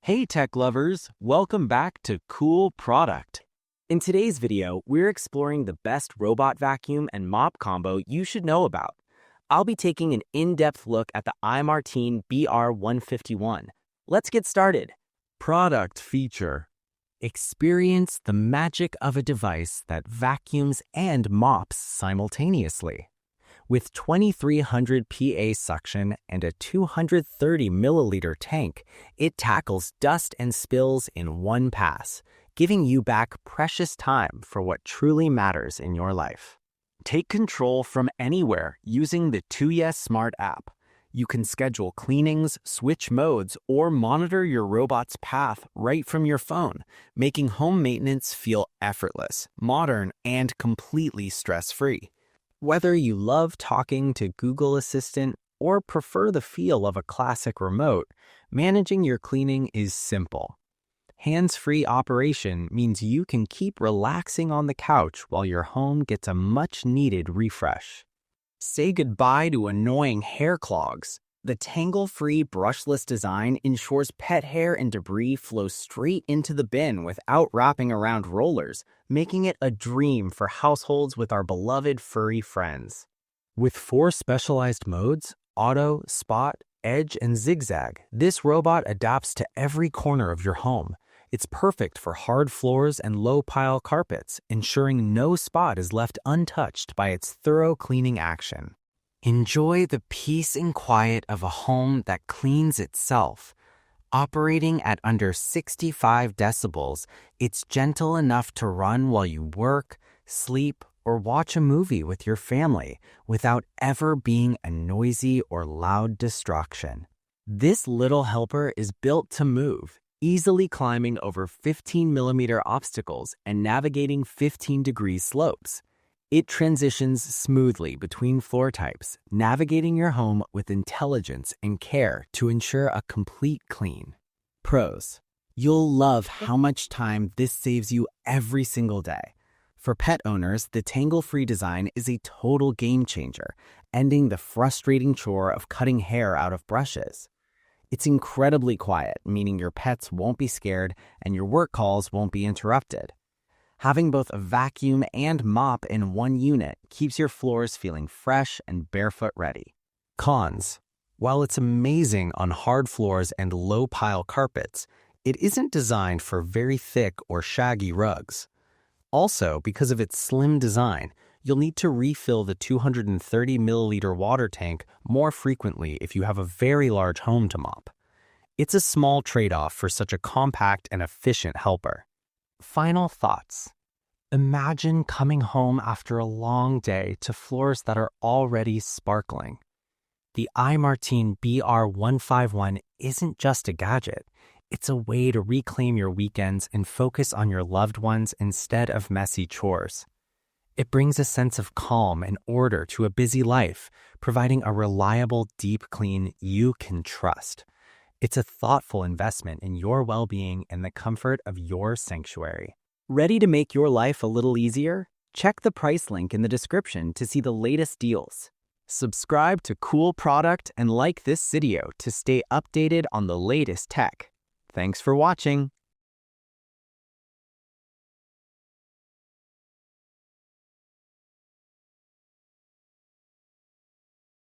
Hey tech lovers, welcome back to Cool Product. In today's video, we're exploring the best robot vacuum and mop combo you should know about. I'll be taking an in-depth look at the iMartine BR151. Let's get started. Product feature. Experience the magic of a device that vacuums and mops simultaneously. With 2300 PA suction and a 230 milliliter tank, it tackles dust and spills in one pass, giving you back precious time for what truly matters in your life. Take control from anywhere using the Tuya Smart app. You can schedule cleanings, switch modes, or monitor your robot's path right from your phone, making home maintenance feel effortless, modern, and completely stress-free. Whether you love talking to Google Assistant or prefer the feel of a classic remote, managing your cleaning is simple. Hands-free operation means you can keep relaxing on the couch while your home gets a much-needed refresh. Say goodbye to annoying hair clogs. The tangle-free brushless design ensures pet hair and debris flow straight into the bin without wrapping around rollers, making it a dream for households with our beloved furry friends. With 4 specialized modes, Auto, Spot, Edge, and Zigzag, this robot adapts to every corner of your home. It's perfect for hard floors and low-pile carpets, ensuring no spot is left untouched by its thorough cleaning action. Enjoy the peace and quiet of a home that cleans itself. Operating at under 65 decibels, it's gentle enough to run while you work, sleep, or watch a movie with your family without ever being a noisy or loud distraction. This little helper is built to move, easily climbing over 15mm obstacles and navigating 15-degree slopes. It transitions smoothly between floor types, navigating your home with intelligence and care to ensure a complete clean. Pros. You'll love how much time this saves you every single day. For pet owners, the tangle-free design is a total game changer, ending the frustrating chore of cutting hair out of brushes. It's incredibly quiet, meaning your pets won't be scared and your work calls won't be interrupted. Having both a vacuum and mop in one unit keeps your floors feeling fresh and barefoot ready. Cons. While it's amazing on hard floors and low-pile carpets, it isn't designed for very thick or shaggy rugs. Also, because of its slim design, you'll need to refill the 230 milliliter water tank more frequently if you have a very large home to mop. It's a small trade-off for such a compact and efficient helper. Final thoughts. Imagine coming home after a long day to floors that are already sparkling. The iMartine BR151 isn't just a gadget. It's a way to reclaim your weekends and focus on your loved ones instead of messy chores. It brings a sense of calm and order to a busy life, providing a reliable, deep clean you can trust. It's a thoughtful investment in your well-being and the comfort of your sanctuary. Ready to make your life a little easier? Check the price link in the description to see the latest deals. Subscribe to Cool Product and like this video to stay updated on the latest tech. Thanks for watching.